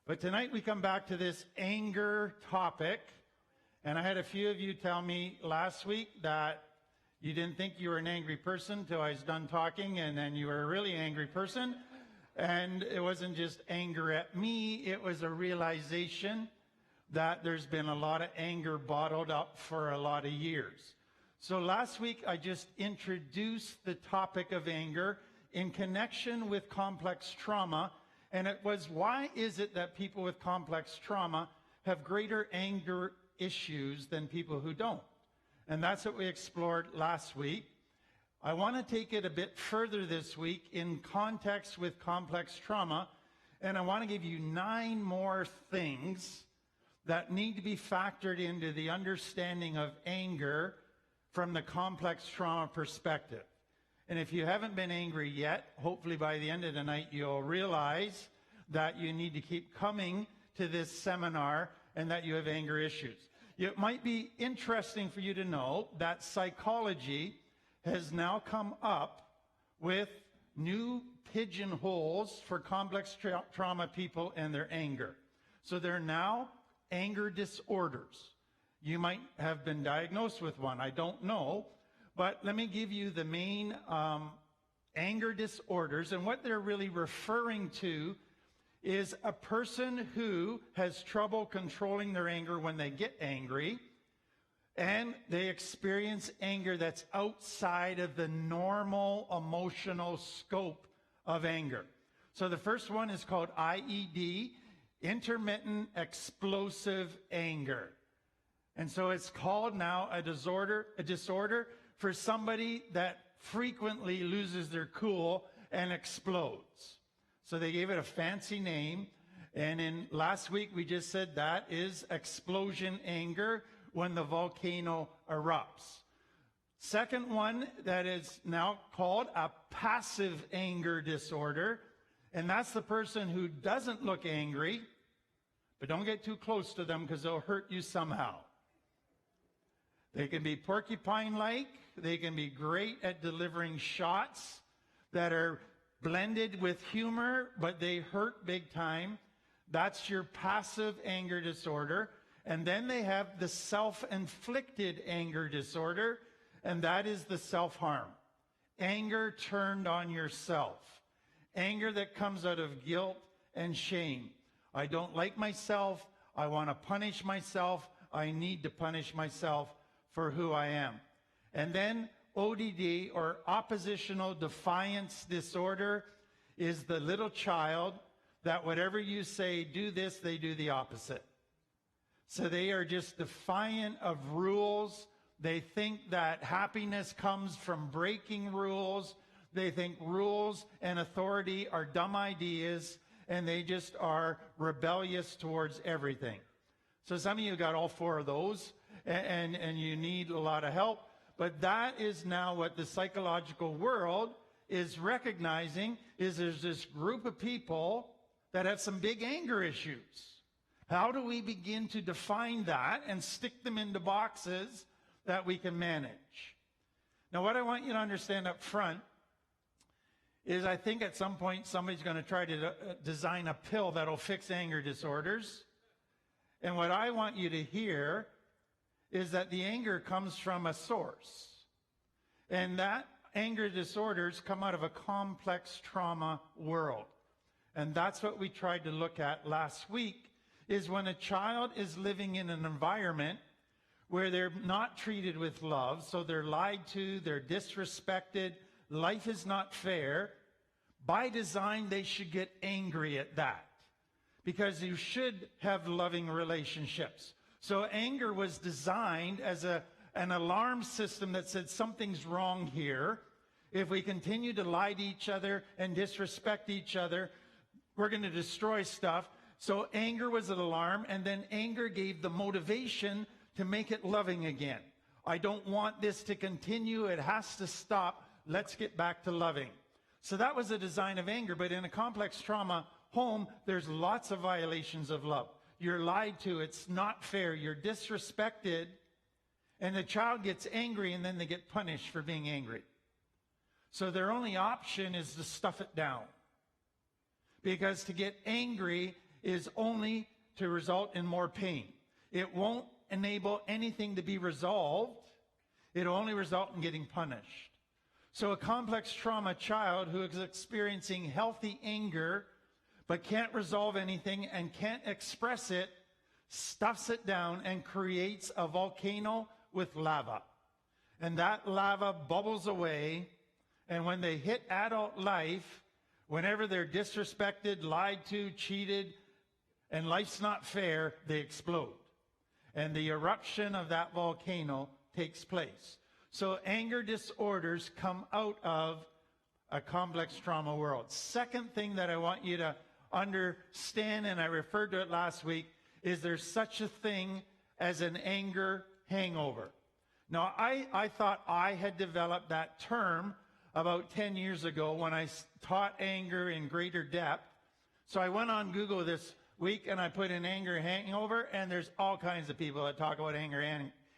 But tonight we come back to this anger topic. And I had a few of you tell me last week that you didn't think you were an angry person till I was done talking, and then you were a really angry person. And it wasn't just anger at me, it was a realization that there's been a lot of anger bottled up for a lot of years. So last week I just introduced the topic of anger in connection with complex trauma. And it was, why is it that people with complex trauma have greater anger issues than people who don't? And that's what we explored last week. I want to take it a bit further this week in context with complex trauma. And I want to give you 9 more things that need to be factored into the understanding of anger from the complex trauma perspective. And if you haven't been angry yet, hopefully by the end of the night, you'll realize that you need to keep coming to this seminar and that you have anger issues. It might be interesting for you to know that psychology has now come up with new pigeonholes for complex trauma people and their anger. So they're now anger disorders. You might have been diagnosed with one. I don't know. But let me give you the main anger disorders. And what they're really referring to is a person who has trouble controlling their anger when they get angry, and they experience anger that's outside of the normal emotional scope of anger. So the first one is called IED, intermittent explosive anger. And so it's called now a disorder for somebody that frequently loses their cool and explodes. So they gave it a fancy name. And in last week, we just said that is explosion anger when the volcano erupts. Second one that is now called a passive anger disorder. And that's the person who doesn't look angry, but don't get too close to them because they'll hurt you somehow. They can be porcupine-like. They can be great at delivering shots that are blended with humor, but they hurt big time. That's your passive anger disorder. And then they have the self-inflicted anger disorder, and that is the self-harm. Anger turned on yourself. Anger that comes out of guilt and shame. I don't like myself. I want to punish myself. I need to punish myself for who I am. And then ODD, or oppositional defiance disorder, is the little child that whatever you say, do this, they do the opposite. So they are just defiant of rules. They think that happiness comes from breaking rules. They think rules and authority are dumb ideas, and they just are rebellious towards everything. So some of you got all 4 of those, and you need a lot of help. But that is now what the psychological world is recognizing, is there's this group of people that have some big anger issues. How do we begin to define that and stick them into boxes that we can manage? Now, what I want you to understand up front is I think at some point somebody's going to try to design a pill that'll fix anger disorders. And what I want you to hear is that the anger comes from a source. And that anger disorders come out of a complex trauma world. And that's what we tried to look at last week, is when a child is living in an environment where they're not treated with love, so they're lied to, they're disrespected, life is not fair. By design, they should get angry at that, because you should have loving relationships. So anger was designed as an alarm system that said something's wrong here. If we continue to lie to each other and disrespect each other, we're going to destroy stuff. So anger was an alarm, and then anger gave the motivation to make it loving again. I don't want this to continue. It has to stop. Let's get back to loving. So that was the design of anger. But in a complex trauma home, there's lots of violations of love. You're lied to. It's not fair. You're disrespected. And the child gets angry, and then they get punished for being angry. So their only option is to stuff it down. Because to get angry is only to result in more pain. It won't enable anything to be resolved. It'll only result in getting punished. So a complex trauma child who is experiencing healthy anger but can't resolve anything and can't express it, stuffs it down and creates a volcano with lava. And that lava bubbles away, and when they hit adult life, whenever they're disrespected, lied to, cheated, and life's not fair, they explode. And the eruption of that volcano takes place. So anger disorders come out of a complex trauma world. Second thing that I want you to understand, and I referred to it last week, is there's such a thing as an anger hangover. Now, I thought I had developed that term about 10 years ago when I taught anger in greater depth. So I went on Google this week and I put in anger hangover, and there's all kinds of people that talk about anger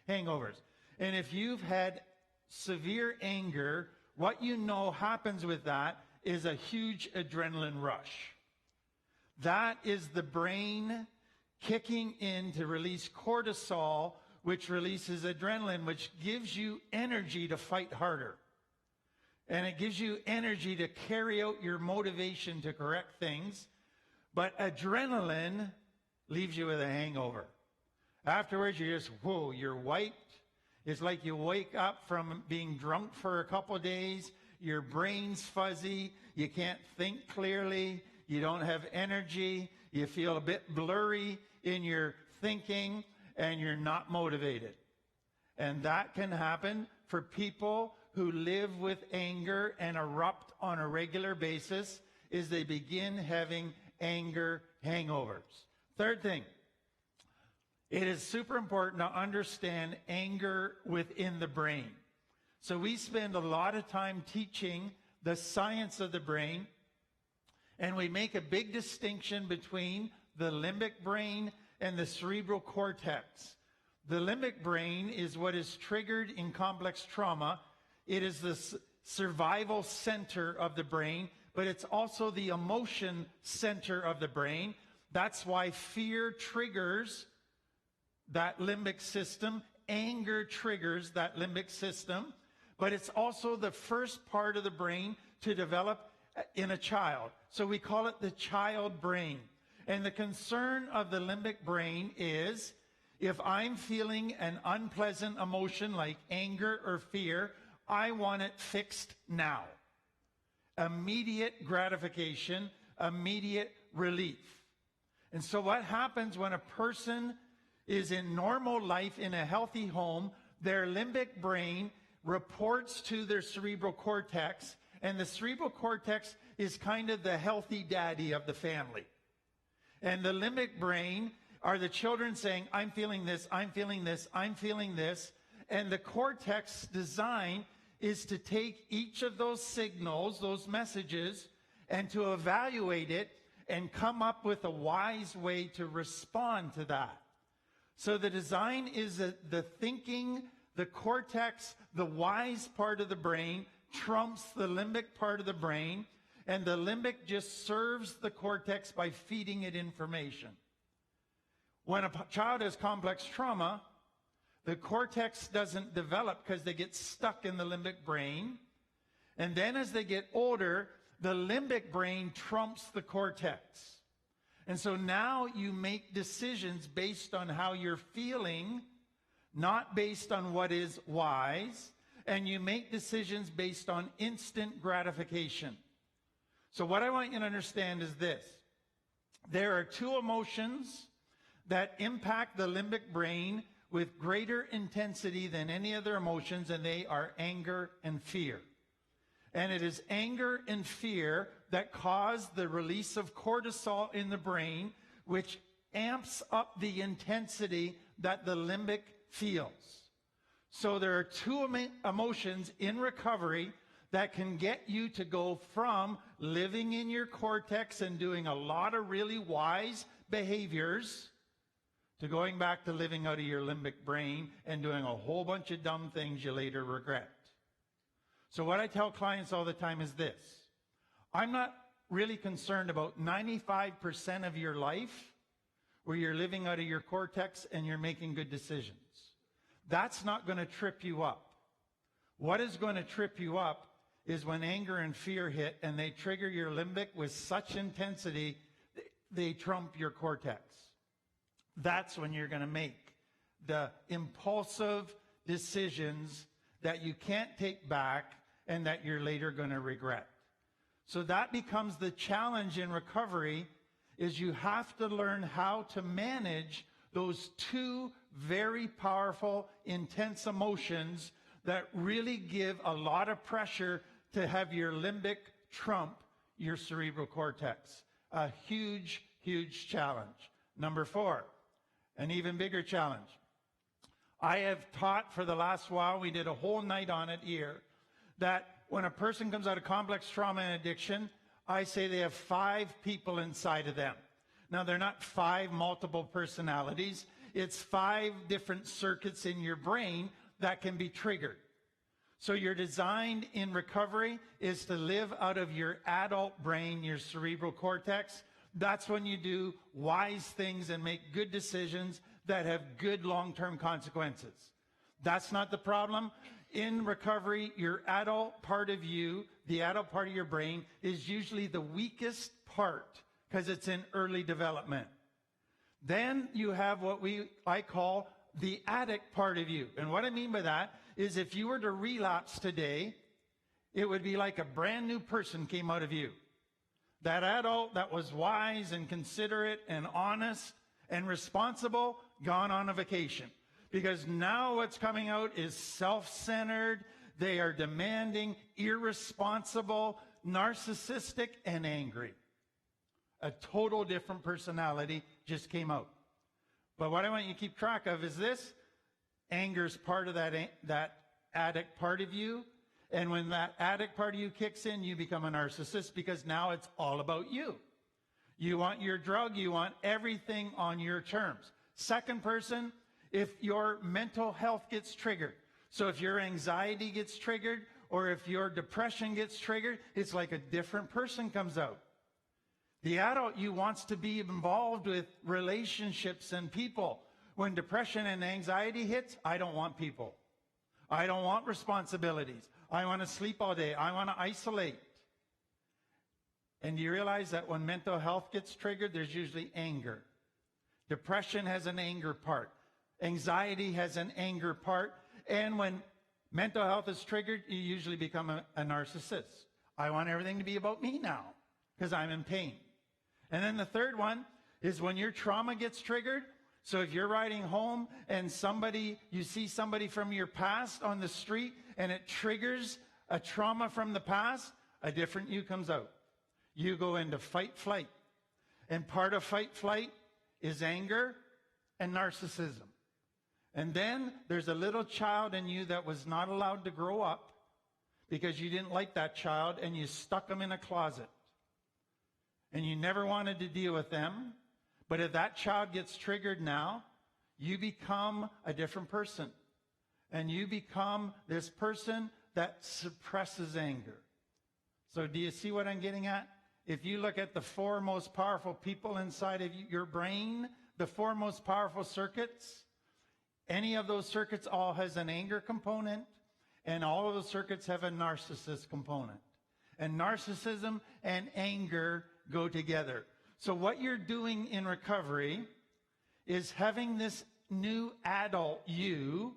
hangovers. And if you've had severe anger, what you know happens with that is a huge adrenaline rush. That is the brain kicking in to release cortisol, which releases adrenaline, which gives you energy to fight harder. And it gives you energy to carry out your motivation to correct things. But adrenaline leaves you with a hangover. Afterwards, you're just, whoa, you're wiped. It's like you wake up from being drunk for a couple of days. Your brain's fuzzy. You can't think clearly. You don't have energy. You feel a bit blurry in your thinking, and you're not motivated. And that can happen for people who live with anger and erupt on a regular basis is they begin having anger hangovers. Third thing, it is super important to understand anger within the brain. So we spend a lot of time teaching the science of the brain, and we make a big distinction between the limbic brain and the cerebral cortex. The limbic brain is what is triggered in complex trauma. It is the survival center of the brain, but it's also the emotion center of the brain. That's why fear triggers that limbic system. Anger triggers that limbic system. But it's also the first part of the brain to develop in a child. So we call it the child brain. And the concern of the limbic brain is if I'm feeling an unpleasant emotion like anger or fear, I want it fixed now. Immediate gratification, immediate relief. And so what happens when a person is in normal life in a healthy home, their limbic brain reports to their cerebral cortex, and the cerebral cortex is kind of the healthy daddy of the family. And the limbic brain are the children saying, I'm feeling this, I'm feeling this, I'm feeling this. And the cortex design is to take each of those signals, those messages, and to evaluate it and come up with a wise way to respond to that. So the design is that the thinking, the cortex, the wise part of the brain trumps the limbic part of the brain, and the limbic just serves the cortex by feeding it information. When a child has complex trauma, the cortex doesn't develop because they get stuck in the limbic brain. And then as they get older, the limbic brain trumps the cortex. And so now you make decisions based on how you're feeling, not based on what is wise. And you make decisions based on instant gratification. So what I want you to understand is this. There are two emotions that impact the limbic brain with greater intensity than any other emotions, and they are anger and fear. And it is anger and fear that cause the release of cortisol in the brain, which amps up the intensity that the limbic feels. So there are two emotions in recovery that can get you to go from living in your cortex and doing a lot of really wise behaviors to going back to living out of your limbic brain and doing a whole bunch of dumb things you later regret. So what I tell clients all the time is this. I'm not really concerned about 95% of your life where you're living out of your cortex and you're making good decisions. That's not going to trip you up. What is going to trip you up is when anger and fear hit and they trigger your limbic with such intensity, they trump your cortex. That's when you're going to make the impulsive decisions that you can't take back and that you're later going to regret. So that becomes the challenge in recovery, is you have to learn how to manage those two very powerful, intense emotions that really give a lot of pressure to have your limbic trump your cerebral cortex. A huge, huge challenge. Number 4, an even bigger challenge. I have taught for the last while, we did a whole night on it here, that when a person comes out of complex trauma and addiction, I say they have 5 people inside of them. Now, they're not 5 multiple personalities. It's 5 different circuits in your brain that can be triggered. So your design in recovery is to live out of your adult brain, your cerebral cortex. That's when you do wise things and make good decisions that have good long-term consequences. That's not the problem. In recovery, your adult part of you, the adult part of your brain, is usually the weakest part because it's in early development. Then you have what I call the addict part of you. And what I mean by that is if you were to relapse today, it would be like a brand new person came out of you. That adult that was wise and considerate and honest and responsible, gone on a vacation. Because now what's coming out is self-centered, they are demanding, irresponsible, narcissistic, and angry. A total different personality just came out. But what I want you to keep track of is this. Anger's part of that addict part of you. And when that addict part of you kicks in, you become a narcissist because now it's all about you. You want your drug, you want everything on your terms. Second person, if your mental health gets triggered. So if your anxiety gets triggered or if your depression gets triggered, it's like a different person comes out. The adult you wants to be involved with relationships and people. When depression and anxiety hits, I don't want people. I don't want responsibilities. I want to sleep all day. I want to isolate. And do you realize that when mental health gets triggered, there's usually anger. Depression has an anger part. Anxiety has an anger part. And when mental health is triggered, you usually become a narcissist. I want everything to be about me now because I'm in pain. And then the third one is when your trauma gets triggered. So if you're riding home and you see somebody from your past on the street and it triggers a trauma from the past, a different you comes out. You go into fight, flight. And part of fight, flight is anger and narcissism. And then there's a little child in you that was not allowed to grow up because you didn't like that child and you stuck them in a closet. And you never wanted to deal with them. But if that child gets triggered now, you become a different person. And you become this person that suppresses anger. So do you see what I'm getting at? If you look at the 4 most powerful people inside of your brain, the 4 most powerful circuits, any of those circuits all has an anger component, and all of those circuits have a narcissist component. And narcissism and anger go together. So what you're doing in recovery is having this new adult you.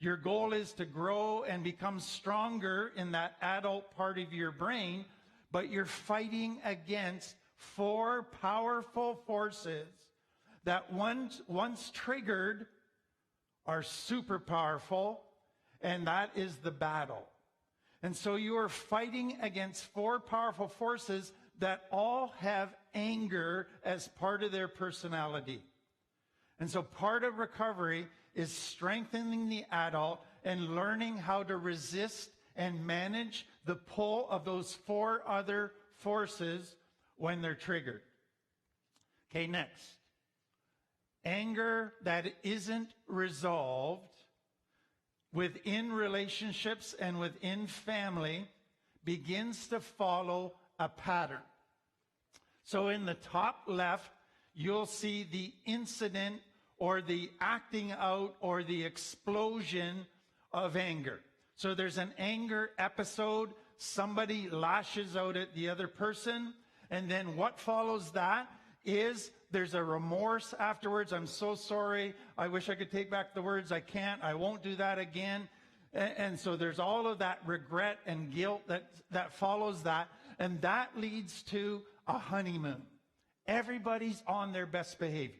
Your goal is to grow and become stronger in that adult part of your brain, but you're fighting against 4 powerful forces that once triggered are super powerful, and that is the battle. And so you are fighting against 4 powerful forces that all have anger as part of their personality. And so part of recovery is strengthening the adult and learning how to resist and manage the pull of those 4 other forces when they're triggered. Okay, next. Anger that isn't resolved within relationships and within family begins to follow a pattern. So in the top left, you'll see the incident or the acting out or the explosion of anger. So there's an anger episode. Somebody lashes out at the other person. And then what follows that is there's a remorse afterwards. I'm so sorry. I wish I could take back the words. I can't. I won't do that again. And so there's all of that regret and guilt that follows that. And that leads to a honeymoon. Everybody's on their best behavior.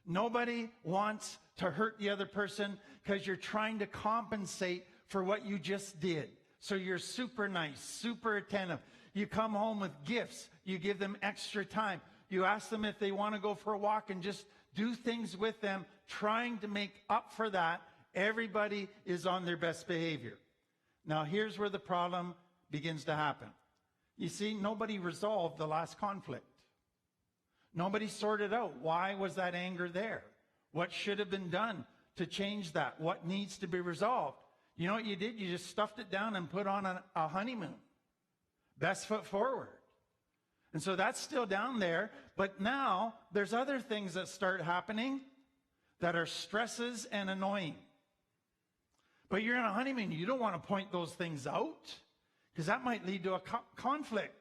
Nobody wants to hurt the other person because you're trying to compensate for what you just did. So you're super nice, super attentive. You come home with gifts. You give them extra time. You ask them if they want to go for a walk and just do things with them, trying to make up for that. Everybody is on their best behavior. Now, here's where the problem begins to happen. You see, nobody resolved the last conflict. Nobody sorted out why was that anger there? What should have been done to change that? What needs to be resolved? You know what you did? You just stuffed it down and put on a honeymoon. Best foot forward. And so that's still down there. But now there's other things that start happening that are stresses and annoying. But you're in a honeymoon. You don't want to point those things out because that might lead to a conflict.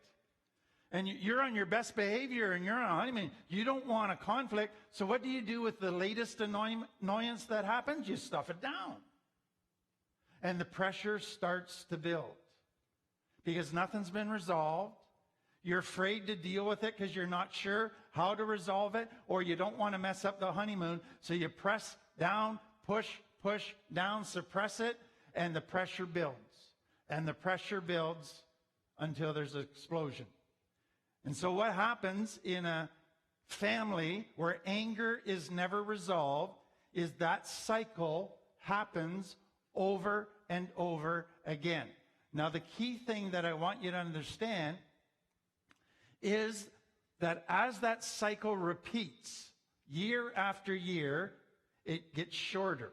And you're on your best behavior and you're on a honeymoon. You don't want a conflict. So what do you do with the latest annoyance that happens? You stuff it down. And the pressure starts to build because nothing's been resolved. You're afraid to deal with it because you're not sure how to resolve it, or you don't want to mess up the honeymoon. So you press down, push down, suppress it, and the pressure builds. And the pressure builds until there's an explosion. And so what happens in a family where anger is never resolved is that cycle happens over and over again. Now, the key thing that I want you to understand is that as that cycle repeats year after year, it gets shorter.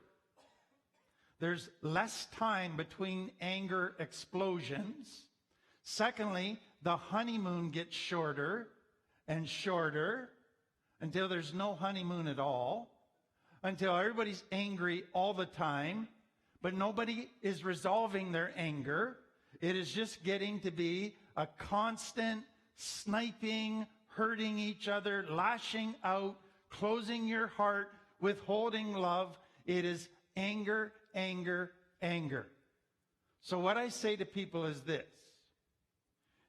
There's less time between anger explosions. Secondly, the honeymoon gets shorter and shorter until there's no honeymoon at all, until everybody's angry all the time, but nobody is resolving their anger. It is just getting to be a constant sniping, hurting each other, lashing out, closing your heart, withholding love. It is anger, anger, anger. So what I say to people is this.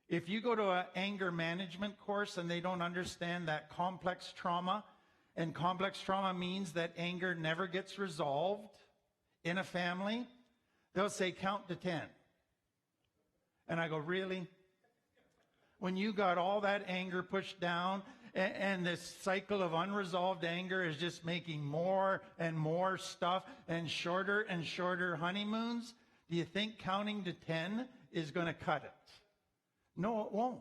If you go to an anger management course and they don't understand that complex trauma, and complex trauma means that anger never gets resolved in a family, they'll say, count to 10. And I go, really? When you got all that anger pushed down and this cycle of unresolved anger is just making more and more stuff and shorter honeymoons, do you think counting to 10 is going to cut it? No, it won't.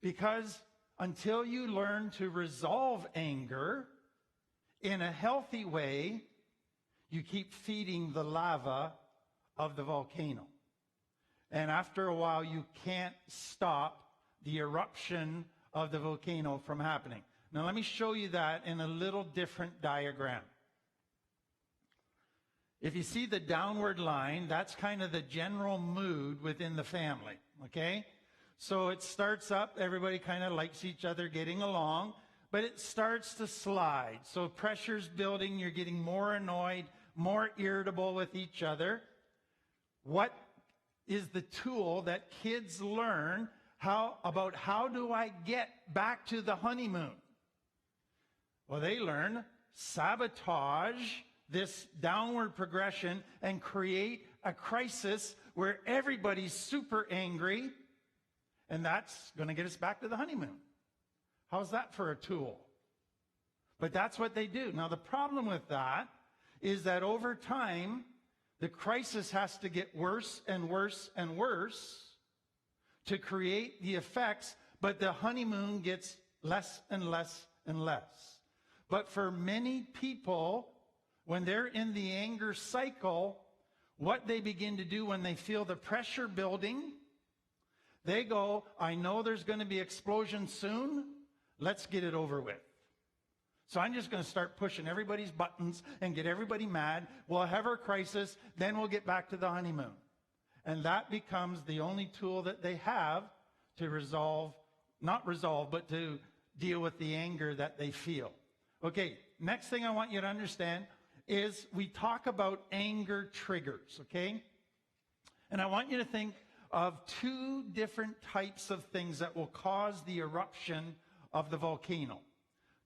Because until you learn to resolve anger in a healthy way, you keep feeding the lava of the volcano. And after a while, you can't stop the eruption of the volcano from happening. Now, let me show you that in a little different diagram. If you see the downward line, that's kind of the general mood within the family, okay? So it starts up, everybody kind of likes each other, getting along, but it starts to slide. So pressure's building, you're getting more annoyed, more irritable with each other. What is the tool that kids learn about how do I get back to the honeymoon? Well, they learn sabotage this downward progression and create a crisis where everybody's super angry, and that's going to get us back to the honeymoon. How's that for a tool? But that's what they do. Now, the problem with that is that over time, the crisis has to get worse and worse and worse to create the effects, but the honeymoon gets less and less and less. But for many people, when they're in the anger cycle, what they begin to do when they feel the pressure building, They go, I know there's going to be explosion soon. Let's get it over with. So I'm just going to start pushing everybody's buttons and get everybody mad. We'll have our crisis, then we'll get back to the honeymoon. And that becomes the only tool that they have to but to deal with the anger that they feel. Okay, next thing I want you to understand is we talk about anger triggers, okay? And I want you to think of two different types of things that will cause the eruption of the volcano.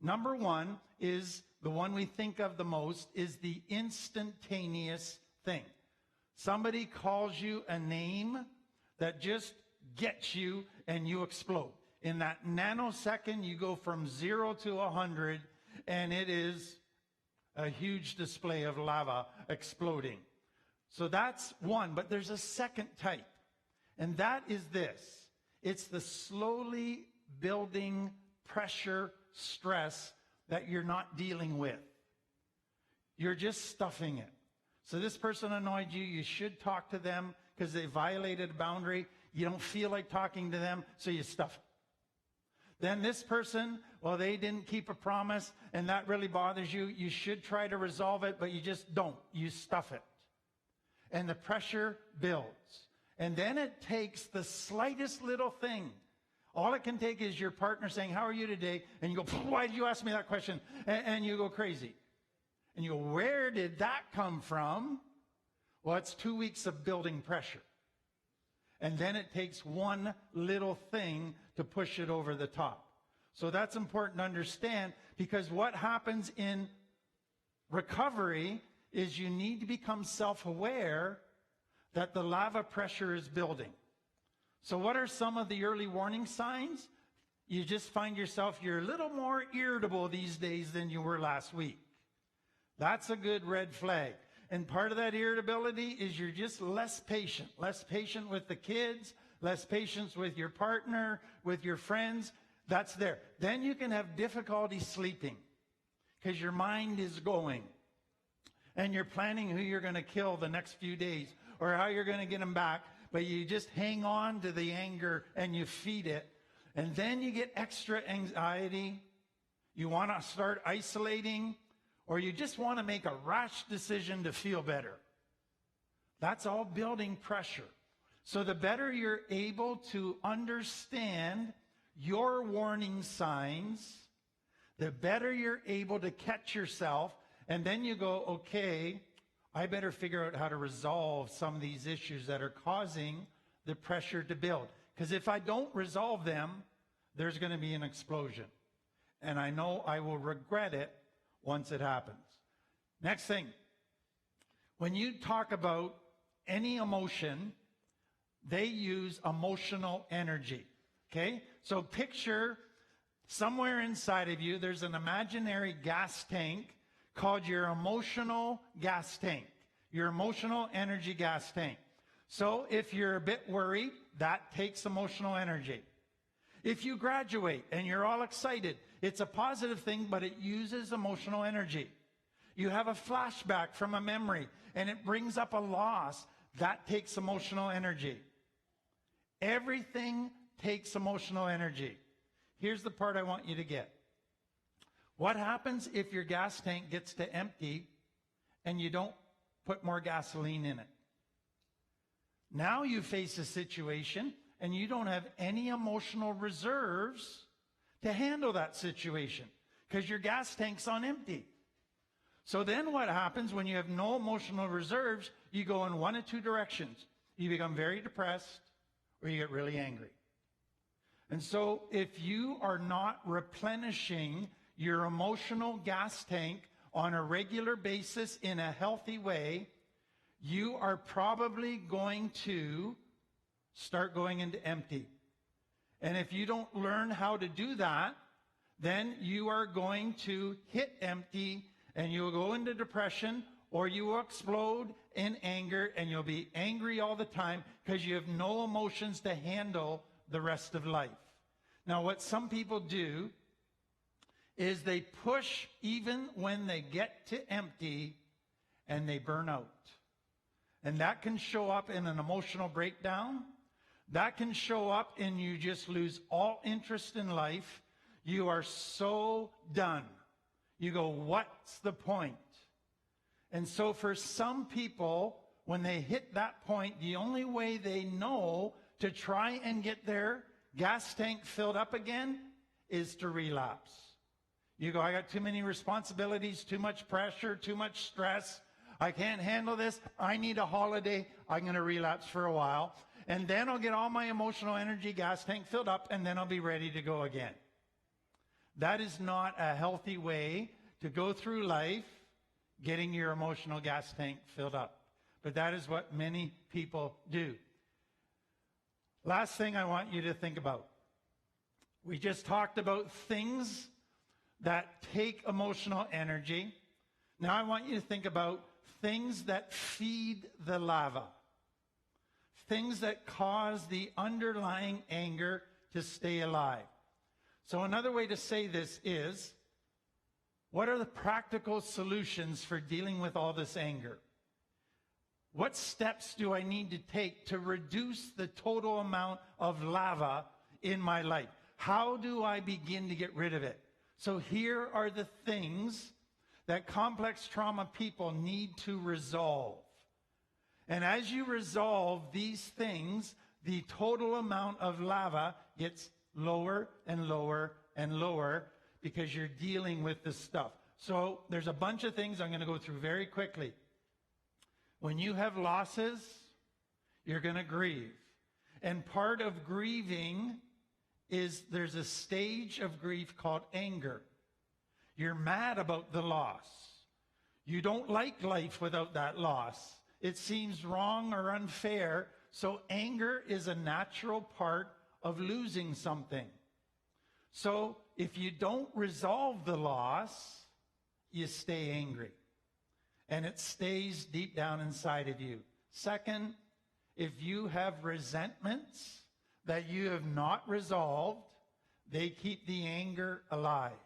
Number one is the one we think of the most is the instantaneous thing. Somebody calls you a name that just gets you and you explode. In that nanosecond, you go from 0 to 100, and it is a huge display of lava exploding. So that's one, but there's a second type, and that is this. It's the slowly building pressure, stress that you're not dealing with. You're just stuffing it. So this person annoyed you. You should talk to them because they violated a boundary. You don't feel like talking to them, so you stuff it. Then this person, well, they didn't keep a promise, and that really bothers you. You should try to resolve it, but you just don't. You stuff it. And the pressure builds. And then it takes the slightest little thing. All it can take is your partner saying, how are you today? And you go, why did you ask me that question? And you go crazy. And you go, where did that come from? Well, it's 2 weeks of building pressure. And then it takes one little thing to push it over the top. So that's important to understand, because what happens in recovery is you need to become self-aware that the lava pressure is building. So what are some of the early warning signs? You just find yourself, you're a little more irritable these days than you were last week. That's a good red flag. And part of that irritability is you're just less patient with the kids, less patience with your partner, with your friends. That's there. Then you can have difficulty sleeping because your mind is going. And you're planning who you're going to kill the next few days or how you're going to get them back. But you just hang on to the anger and you feed it. And then you get extra anxiety. You want to start isolating, or you just want to make a rash decision to feel better. That's all building pressure. So the better you're able to understand your warning signs, the better you're able to catch yourself, and then you go, okay, I better figure out how to resolve some of these issues that are causing the pressure to build. Because if I don't resolve them, there's going to be an explosion. And I know I will regret it once it happens. Next thing, when you talk about any emotion, they use emotional energy. Okay? So picture somewhere inside of you, there's an imaginary gas tank called your emotional gas tank, your emotional energy gas tank. So if you're a bit worried, that takes emotional energy. If you graduate and you're all excited, it's a positive thing, but it uses emotional energy. You have a flashback from a memory and it brings up a loss, that takes emotional energy. Everything takes emotional energy. Here's the part I want you to get. What happens if your gas tank gets to empty and you don't put more gasoline in it? Now you face a situation and you don't have any emotional reserves to handle that situation because your gas tank's on empty. So then what happens when you have no emotional reserves? You go in one of two directions. You become very depressed or you get really angry. And so if you are not replenishing your emotional gas tank on a regular basis in a healthy way, you are probably going to start going into empty. And if you don't learn how to do that, then you are going to hit empty and you'll go into depression, or you will explode in anger and you'll be angry all the time because you have no emotions to handle the rest of life. Now, what some people do is they push even when they get to empty and they burn out. And that can show up in an emotional breakdown. That can show up and you just lose all interest in life. You are so done. You go, what's the point? And so for some people, when they hit that point, the only way they know to try and get their gas tank filled up again is to relapse. You go, I got too many responsibilities, too much pressure, too much stress. I can't handle this. I need a holiday. I'm going to relapse for a while. And then I'll get all my emotional energy gas tank filled up, and then I'll be ready to go again. That is not a healthy way to go through life, getting your emotional gas tank filled up. But that is what many people do. Last thing I want you to think about. We just talked about things that take emotional energy. Now I want you to think about things that feed the lava. Things that cause the underlying anger to stay alive. So another way to say this is, what are the practical solutions for dealing with all this anger? What steps do I need to take to reduce the total amount of lava in my life? How do I begin to get rid of it? So here are the things that complex trauma people need to resolve. And as you resolve these things, the total amount of lava gets lower and lower and lower because you're dealing with this stuff. So there's a bunch of things I'm going to go through very quickly. When you have losses, you're going to grieve. And part of grieving is there's a stage of grief called anger. You're mad about the loss. You don't like life without that loss. It seems wrong or unfair. So anger is a natural part of losing something. So if you don't resolve the loss, you stay angry. And it stays deep down inside of you. Second, if you have resentments that you have not resolved, they keep the anger alive.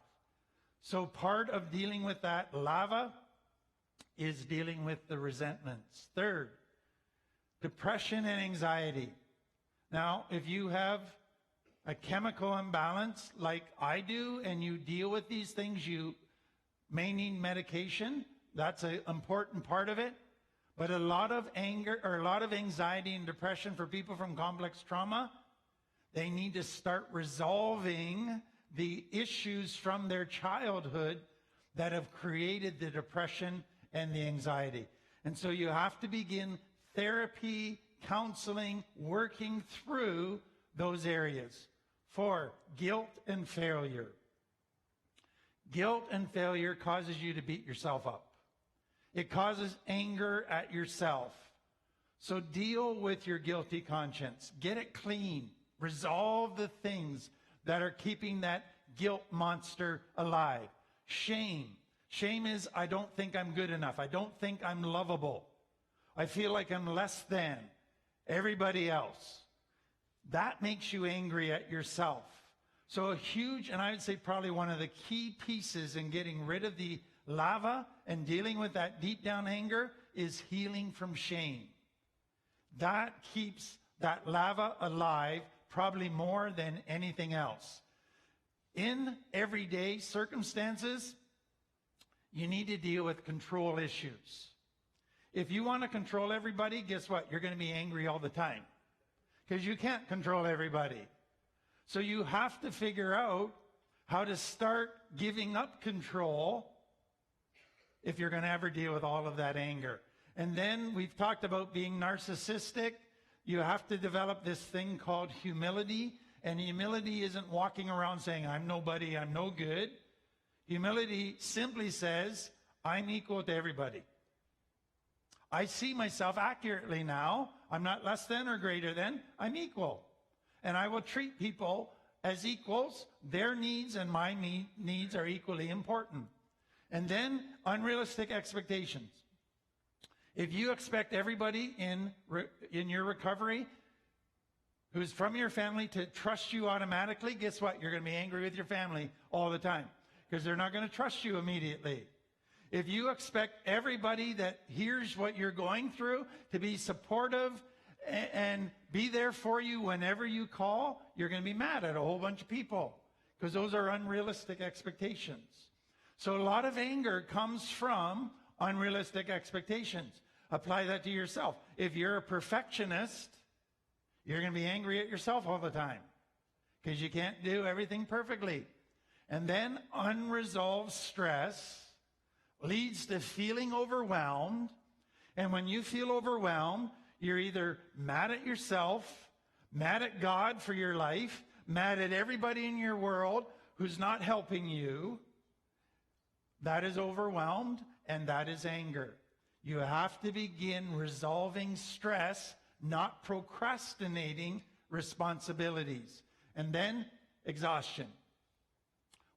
So part of dealing with that lava is dealing with the resentments. Third, depression and anxiety. Now, if you have a chemical imbalance like I do, and you deal with these things, you may need medication. That's an important part of it. But a lot of anger or a lot of anxiety and depression for people from complex trauma, they need to start resolving the issues from their childhood that have created the depression and the anxiety. And so you have to begin therapy, counseling, working through those areas. 4, guilt and failure. Guilt and failure causes you to beat yourself up. It causes anger at yourself. So deal with your guilty conscience. Get it clean. Resolve the things that are keeping that guilt monster alive. Shame. Shame is, I don't think I'm good enough. I don't think I'm lovable. I feel like I'm less than everybody else. That makes you angry at yourself. So a huge, and I would say probably one of the key pieces in getting rid of the lava and dealing with that deep down anger is healing from shame. That keeps that lava alive probably more than anything else. In everyday circumstances, you need to deal with control issues. If you want to control everybody, guess what? You're going to be angry all the time because you can't control everybody. So you have to figure out how to start giving up control if you're going to ever deal with all of that anger. And then we've talked about being narcissistic. You have to develop this thing called humility. And humility isn't walking around saying, I'm nobody, I'm no good. Humility simply says, I'm equal to everybody. I see myself accurately now. I'm not less than or greater than. I'm equal. And I will treat people as equals. Their needs and my needs are equally important. And then unrealistic expectations. If you expect everybody in your recovery who's from your family to trust you automatically, guess what? You're going to be angry with your family all the time because they're not going to trust you immediately. If you expect everybody that hears what you're going through to be supportive and be there for you whenever you call, you're going to be mad at a whole bunch of people because those are unrealistic expectations. So a lot of anger comes from unrealistic expectations. Apply that to yourself. If you're a perfectionist, you're going to be angry at yourself all the time because you can't do everything perfectly. And then unresolved stress leads to feeling overwhelmed. And when you feel overwhelmed, you're either mad at yourself, mad at God for your life, mad at everybody in your world who's not helping you. That is overwhelmed, and that is anger. You have to begin resolving stress, not procrastinating responsibilities. And then exhaustion.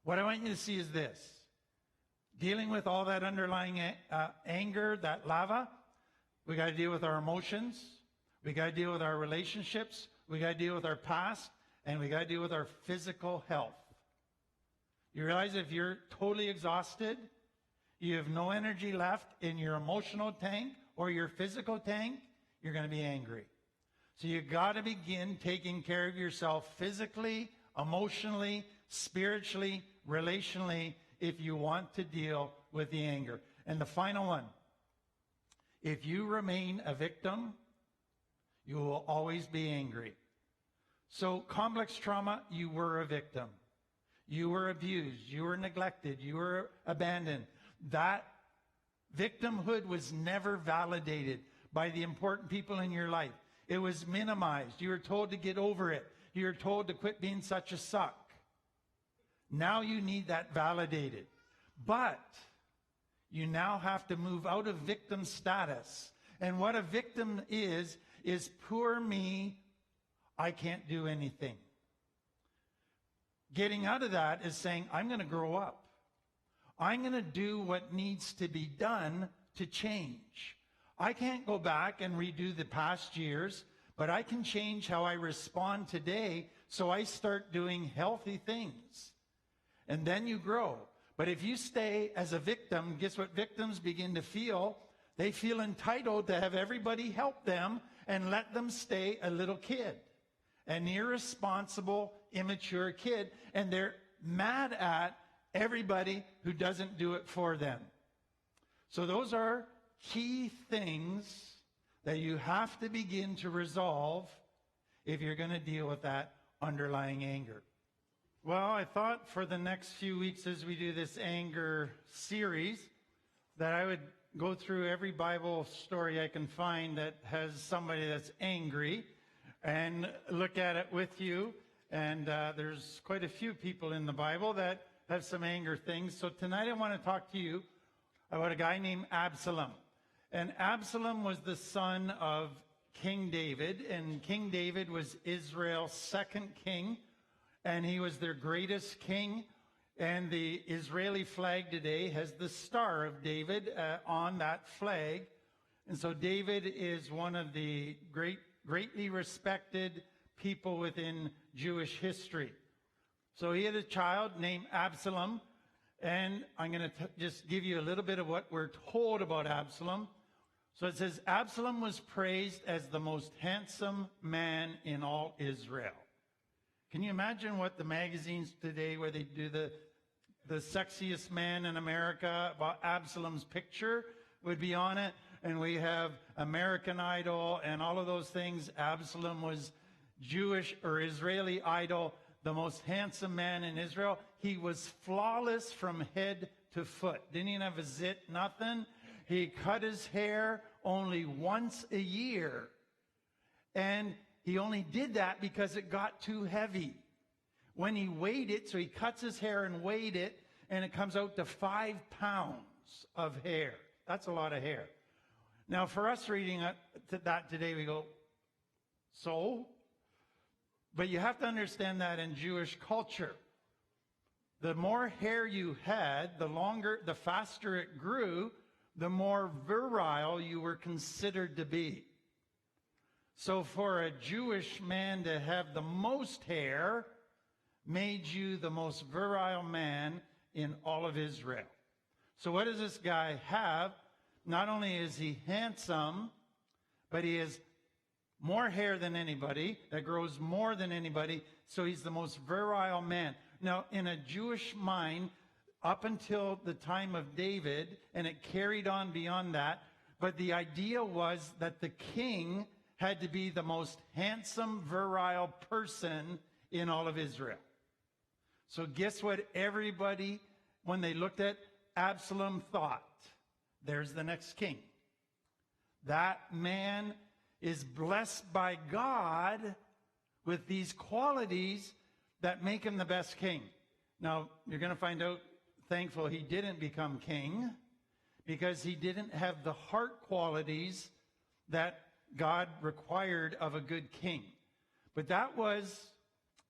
What I want you to see is this. Dealing with all that underlying anger, that lava, we got to deal with our emotions. We got to deal with our relationships. We got to deal with our past. And we got to deal with our physical health. You realize if you're totally exhausted, you have no energy left in your emotional tank or your physical tank, you're going to be angry. So you got to begin taking care of yourself physically, emotionally, spiritually, relationally, if you want to deal with the anger. And the final one, if you remain a victim, you will always be angry. So complex trauma, you were a victim. You were abused. You were neglected. You were abandoned. That victimhood was never validated by the important people in your life. It was minimized. You were told to get over it. You were told to quit being such a suck. Now you need that validated. But you now have to move out of victim status. And what a victim is poor me, I can't do anything. Getting out of that is saying, I'm going to grow up. I'm going to do what needs to be done to change. I can't go back and redo the past years, but I can change how I respond today so I start doing healthy things. And then you grow. But if you stay as a victim, guess what victims begin to feel? They feel entitled to have everybody help them and let them stay a little kid, an irresponsible, immature kid, and they're mad at everybody who doesn't do it for them. So those are key things that you have to begin to resolve if you're going to deal with that underlying anger. Well, I thought for the next few weeks as we do this anger series that I would go through every Bible story I can find that has somebody that's angry and look at it with you. And there's quite a few people in the Bible that have some anger things. So tonight I want to talk to you about a guy named Absalom. And Absalom was the son of King David. And King David was Israel's second king. And he was their greatest king. And the Israeli flag today has the Star of David on that flag. And so David is one of the greatly respected people within Jewish history. So he had a child named Absalom. And I'm going to just give you a little bit of what we're told about Absalom. So it says, Absalom was praised as the most handsome man in all Israel. Can you imagine what the magazines today, where they do the sexiest man in America, about Absalom's picture would be on it? And we have American Idol and all of those things. Absalom was Jewish or Israeli Idol, the most handsome man in Israel. He was flawless from head to foot. Didn't even have a zit, nothing. He cut his hair only once a year. And he only did that because it got too heavy. When he weighed it, so he cuts his hair and weighed it, and it comes out to 5 pounds of hair. That's a lot of hair. Now, for us reading that today, we go, so? But you have to understand that in Jewish culture, the more hair you had, the faster it grew, the more virile you were considered to be. So for a Jewish man to have the most hair made you the most virile man in all of Israel. So what does this guy have? Not only is he handsome, but he is more hair than anybody, that grows more than anybody, so he's the most virile man. Now, in a Jewish mind, up until the time of David, and it carried on beyond that, but the idea was that the king had to be the most handsome, virile person in all of Israel. So guess what everybody, when they looked at Absalom, thought? There's the next king. That man is blessed by God with these qualities that make him the best king. Now, you're going to find out, thankful he didn't become king, because he didn't have the heart qualities that God required of a good king. But that was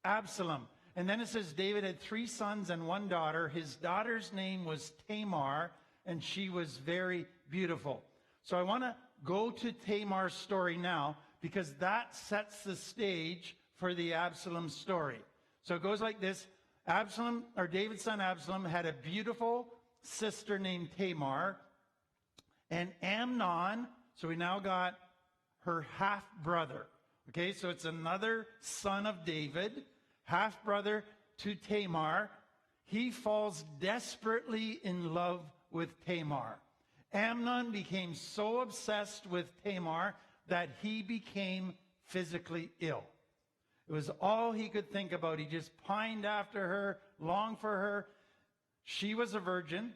Absalom. And then it says David had 3 sons and 1 daughter. His daughter's name was Tamar, and she was very beautiful. So I want to go to Tamar's story now, because that sets the stage for the Absalom story. So it goes like this. Absalom, or David's son Absalom, had a beautiful sister named Tamar, and Amnon, so we now got her half-brother. Okay, so it's another son of David, half-brother to Tamar. He falls desperately in love with Tamar. Amnon became so obsessed with Tamar that he became physically ill. It was all he could think about. He just pined after her, longed for her. She was a virgin,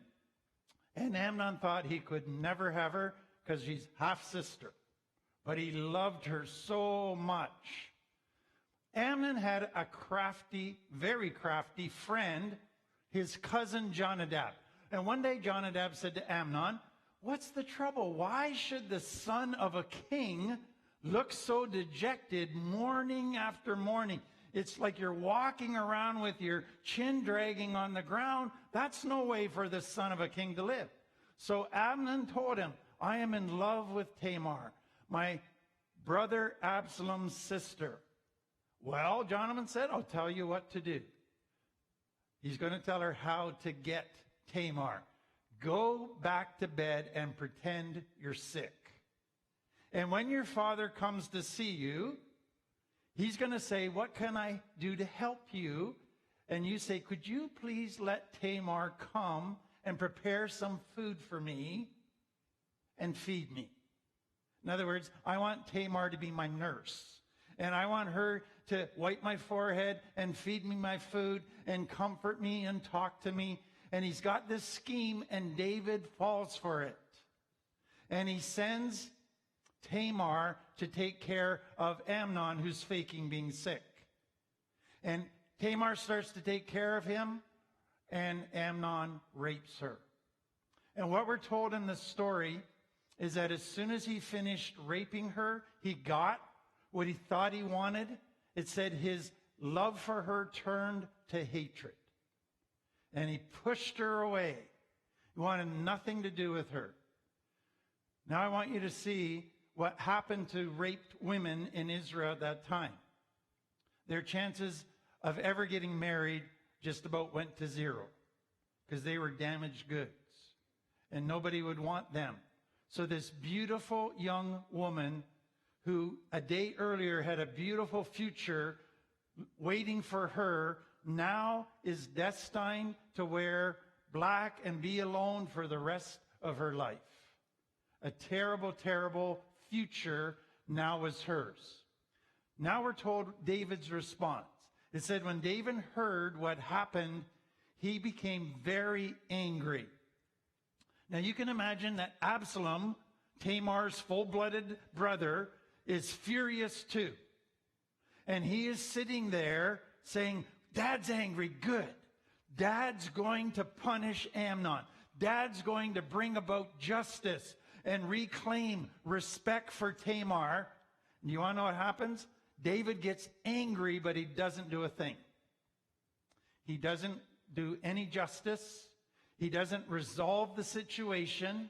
and Amnon thought he could never have her because she's half-sister. But he loved her so much. Amnon had a crafty, very crafty friend, his cousin Jonadab. And one day Jonadab said to Amnon, "What's the trouble? Why should the son of a king look so dejected morning after morning? It's like you're walking around with your chin dragging on the ground. That's no way for the son of a king to live." So Amnon told him, "I am in love with Tamar, my brother Absalom's sister." "Well," Jonathan said, "I'll tell you what to do." He's going to tell her how to get Tamar. "Go back to bed and pretend you're sick. And when your father comes to see you, he's going to say, 'What can I do to help you?' And you say, 'Could you please let Tamar come and prepare some food for me and feed me?' In other words, I want Tamar to be my nurse. And I want her to wipe my forehead and feed me my food and comfort me and talk to me." And he's got this scheme, and David falls for it. And he sends Tamar to take care of Amnon, who's faking being sick. And Tamar starts to take care of him, and Amnon rapes her. And what we're told in the story is that as soon as he finished raping her, he got what he thought he wanted. It said his love for her turned to hatred. And he pushed her away. He wanted nothing to do with her. Now I want you to see what happened to raped women in Israel at that time. Their chances of ever getting married just about went to 0, because they were damaged goods, and nobody would want them. So this beautiful young woman, who a day earlier had a beautiful future waiting for her, now is destined to wear black and be alone for the rest of her life. A terrible, terrible future now was hers. Now we're told David's response. It said when David heard what happened, he became very angry. Now you can imagine that Absalom, Tamar's full-blooded brother, is furious too. And he is sitting there saying, "Dad's angry, good. Dad's going to punish Amnon. Dad's going to bring about justice and reclaim respect for Tamar." And you want to know what happens? David gets angry, but he doesn't do a thing. He doesn't do any justice. He doesn't resolve the situation.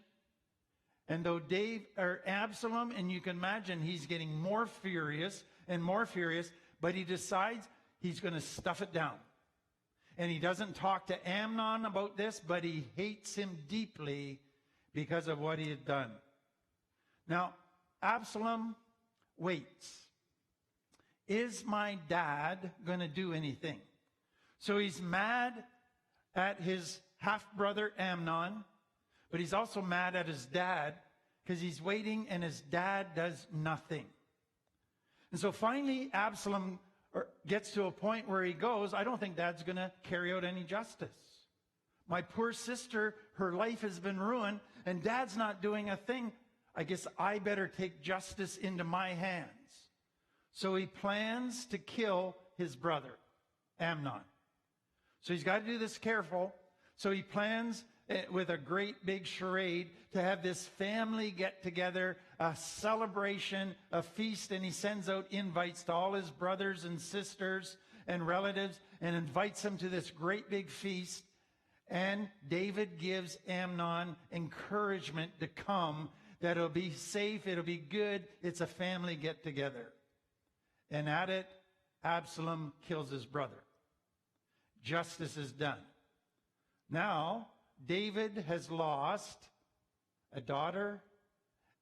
And though Absalom, and you can imagine he's getting more furious, but he decides he's going to stuff it down. And he doesn't talk to Amnon about this, but he hates him deeply because of what he had done. Now, Absalom waits. Is my dad going to do anything? So he's mad at his half-brother Amnon, but he's also mad at his dad because he's waiting and his dad does nothing. And so finally Absalom gets to a point where he goes, I don't think Dad's going to carry out any justice. My poor sister, her life has been ruined, and Dad's not doing a thing. I guess I better take justice into my hands. So he plans to kill his brother, Amnon. So he's got to do this careful. So he plans with a great big charade to have this family get together, a celebration, a feast, and he sends out invites to all his brothers and sisters and relatives and invites them to this great big feast. And David gives Amnon encouragement to come, that it'll be safe, it'll be good, it's a family get together. And at it, Absalom kills his brother. Justice is done. Now, David has lost a daughter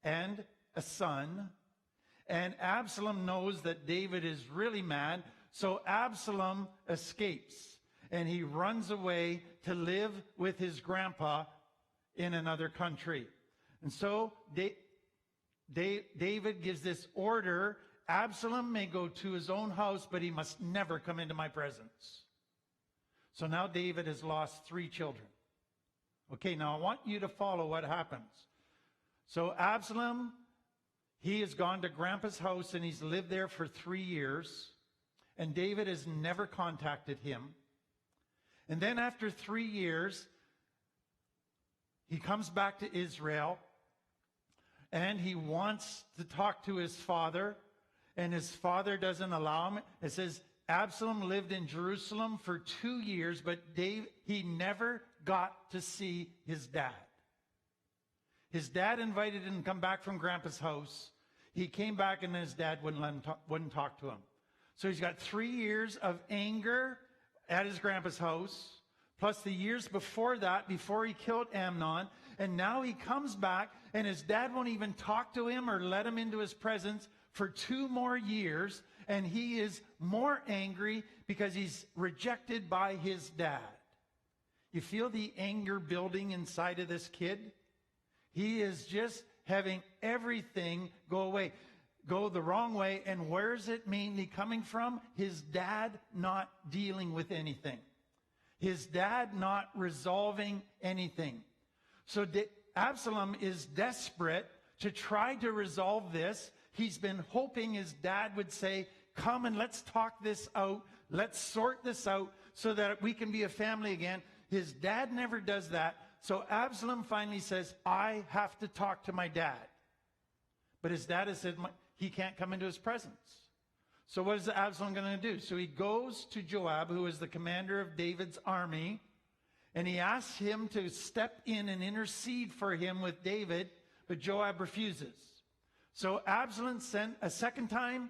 and a son, and Absalom knows that David is really mad, so Absalom escapes, and he runs away to live with his grandpa in another country. And so David gives this order: Absalom may go to his own house, but he must never come into my presence. So now David has lost 3 children. Okay, now I want you to follow what happens. So Absalom, he has gone to Grandpa's house and he's lived there for 3 years. And David has never contacted him. And then after 3 years, he comes back to Israel. And he wants to talk to his father. And his father doesn't allow him. It says Absalom lived in Jerusalem for 2 years, but he never got to see his dad. His dad invited him to come back from Grandpa's house. He came back and his dad wouldn't talk to him. So he's got 3 years of anger at his grandpa's house, plus the years before that, before he killed Amnon. And now he comes back and his dad won't even talk to him or let him into his presence for 2 more years. And he is more angry because he's rejected by his dad. You feel the anger building inside of this kid? He is just having everything go the wrong way. And where is it mainly coming from? His dad not dealing with anything. His dad not resolving anything. So Absalom is desperate to try to resolve this. He's been hoping his dad would say, come and let's talk this out. Let's sort this out so that we can be a family again. His dad never does that. So Absalom finally says, I have to talk to my dad. But his dad has said he can't come into his presence. So what is Absalom going to do? So he goes to Joab, who is the commander of David's army, and he asks him to step in and intercede for him with David, but Joab refuses. So Absalom sent a second time.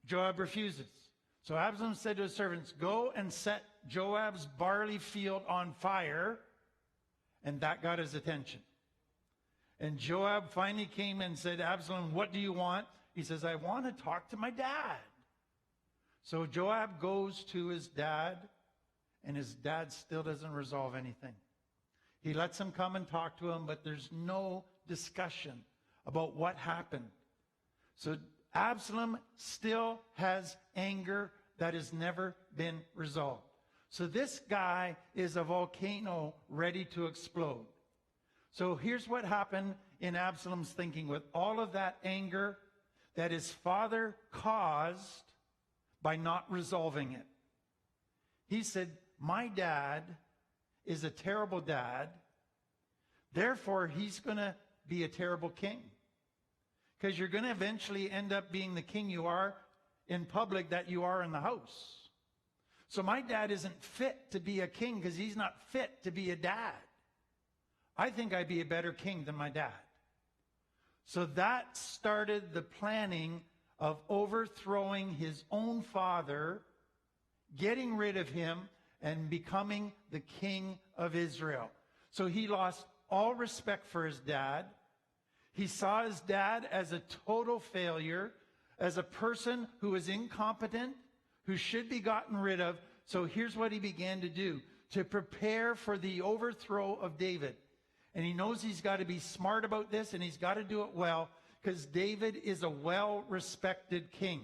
Joab refuses. So Absalom said to his servants, go and set Joab's barley field on fire. And that got his attention. And Joab finally came and said, Absalom, what do you want? He says, I want to talk to my dad. So Joab goes to his dad, and his dad still doesn't resolve anything. He lets him come and talk to him, but there's no discussion about what happened. So Absalom still has anger that has never been resolved. So this guy is a volcano ready to explode. So here's what happened in Absalom's thinking with all of that anger that his father caused by not resolving it. He said, my dad is a terrible dad. Therefore, he's going to be a terrible king. Because you're going to eventually end up being the king you are in public that you are in the house. So my dad isn't fit to be a king because he's not fit to be a dad. I think I'd be a better king than my dad. So that started the planning of overthrowing his own father, getting rid of him, and becoming the king of Israel. So he lost all respect for his dad. He saw his dad as a total failure, as a person who was incompetent, who should be gotten rid of. So here's what he began to do to prepare for the overthrow of David. And he knows he's got to be smart about this, and he's got to do it well, because David is a well-respected king.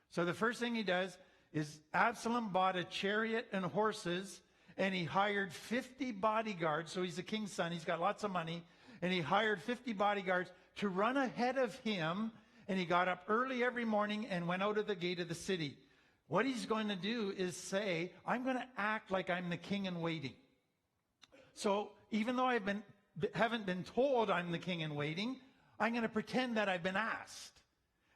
So the first thing he does is Absalom bought a chariot and horses, and he hired 50 bodyguards. So he's the king's son. He's got lots of money. And he hired 50 bodyguards to run ahead of him. And he got up early every morning and went out of the gate of the city. What he's going to do is say, I'm going to act like I'm the king in waiting. So even though I haven't been told I'm the king in waiting, I'm going to pretend that I've been asked.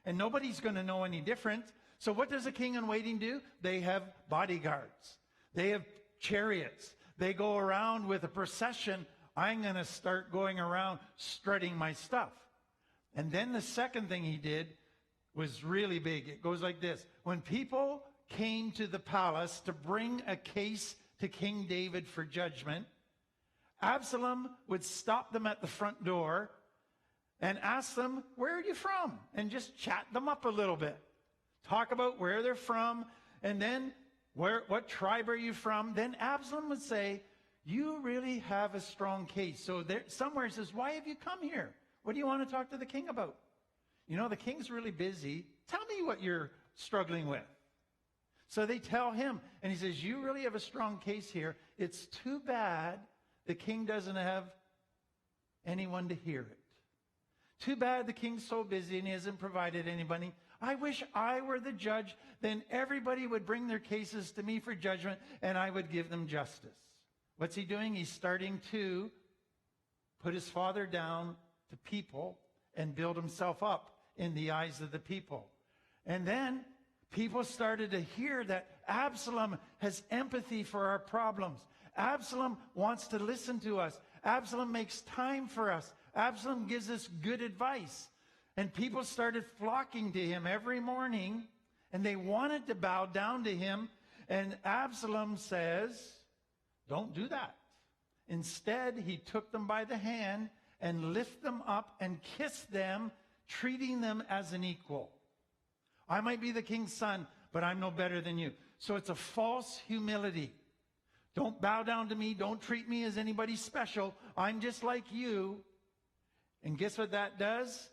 And nobody's going to know any different. So what does a king in waiting do? They have bodyguards. They have chariots. They go around with a procession. I'm going to start going around strutting my stuff. And then the second thing he did was really big. It goes like this. When people came to the palace to bring a case to King David for judgment, Absalom would stop them at the front door and ask them, where are you from? And just chat them up a little bit. Talk about where they're from, and then what tribe are you from? Then Absalom would say, you really have a strong case. So there, somewhere it says, why have you come here? What do you want to talk to the king about? You know, the king's really busy. Tell me what you're struggling with. So they tell him, and he says, you really have a strong case here. It's too bad the king doesn't have anyone to hear it. Too bad the king's so busy and he hasn't provided anybody. I wish I were the judge. Then everybody would bring their cases to me for judgment, and I would give them justice. What's he doing? He's starting to put his father down to people and build himself up in the eyes of the people. And then people started to hear that Absalom has empathy for our problems. Absalom wants to listen to us. Absalom makes time for us. Absalom gives us good advice. And people started flocking to him every morning, and they wanted to bow down to him. And Absalom says, don't do that. Instead, he took them by the hand and lifted them up and kissed them, treating them as an equal. I might be the king's son, but I'm no better than you. So it's a false humility. Don't bow down to me. Don't treat me as anybody special. I'm just like you. And guess what that does?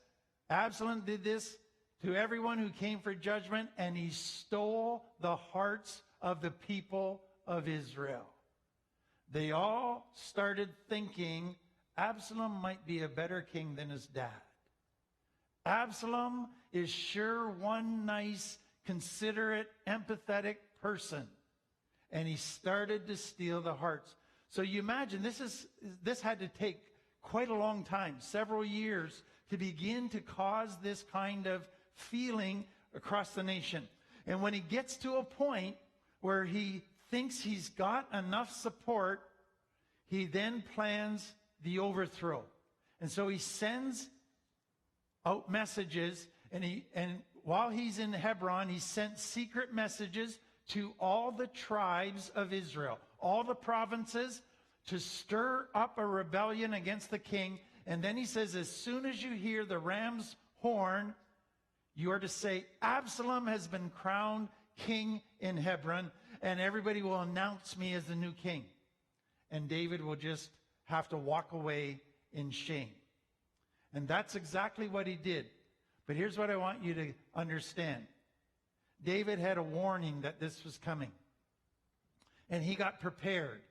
Absalom did this to everyone who came for judgment, and he stole the hearts of the people of Israel. They all started thinking Absalom might be a better king than his dad. Absalom is sure one nice, considerate, empathetic person. And he started to steal the hearts. So you imagine this had to take quite a long time, several years, to begin to cause this kind of feeling across the nation. And when he gets to a point where he thinks he's got enough support, he then plans the overthrow. And so he sends out messages, and while he's in Hebron, he sent secret messages to all the tribes of Israel, all the provinces, to stir up a rebellion against the king. And then he says, as soon as you hear the ram's horn, you are to say, Absalom has been crowned king in Hebron, and everybody will announce me as the new king. And David will just have to walk away in shame. And that's exactly what he did. But here's what I want you to understand. David had a warning that this was coming. And he got prepared.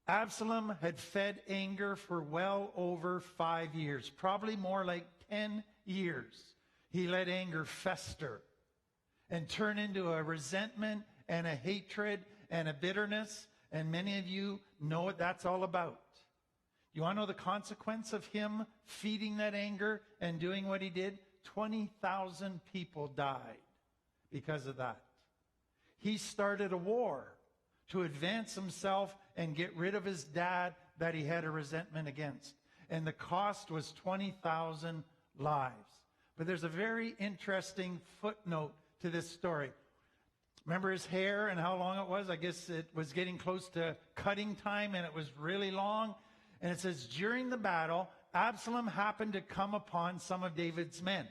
Absalom had fed anger for well over 5 years, probably more like 10 years. He let anger fester and turn into a resentment and a hatred and a bitterness. And many of you know what that's all about. You want to know the consequence of him feeding that anger and doing what he did? 20,000 people died because of that. He started a war to advance himself and get rid of his dad that he had a resentment against. And the cost was 20,000 lives. But there's a very interesting footnote to this story. Remember his hair and how long it was? I guess it was getting close to cutting time, and it was really long. And it says, during the battle, Absalom happened to come upon some of David's men.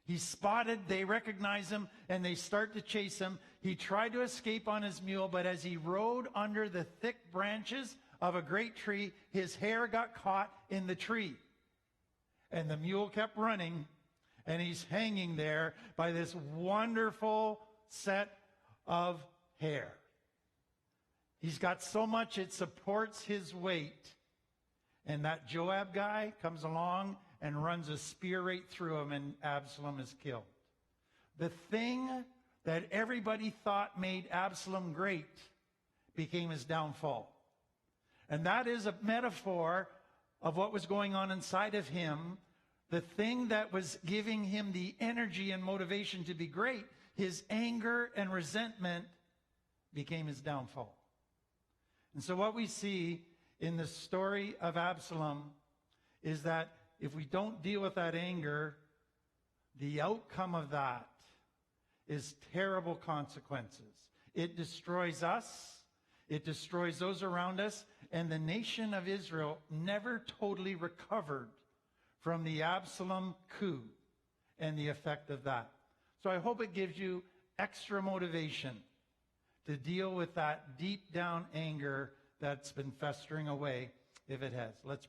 He's spotted, they recognize him, and they start to chase him. He tried to escape on his mule, but as he rode under the thick branches of a great tree, his hair got caught in the tree. And the mule kept running, and he's hanging there by this wonderful set of hair. He's got so much it supports his weight. And that Joab guy comes along and runs a spear right through him, and Absalom is killed. The thing that everybody thought made Absalom great became his downfall. And that is a metaphor of what was going on inside of him. The thing that was giving him the energy and motivation to be great, his anger and resentment, became his downfall. And so what we see in the story of Absalom is that if we don't deal with that anger, the outcome of that is terrible consequences. It destroys us. It destroys those around us. And the nation of Israel never totally recovered from the Absalom coup and the effect of that. So I hope it gives you extra motivation to deal with that deep down anger that's been festering away, if it has. Let's pray.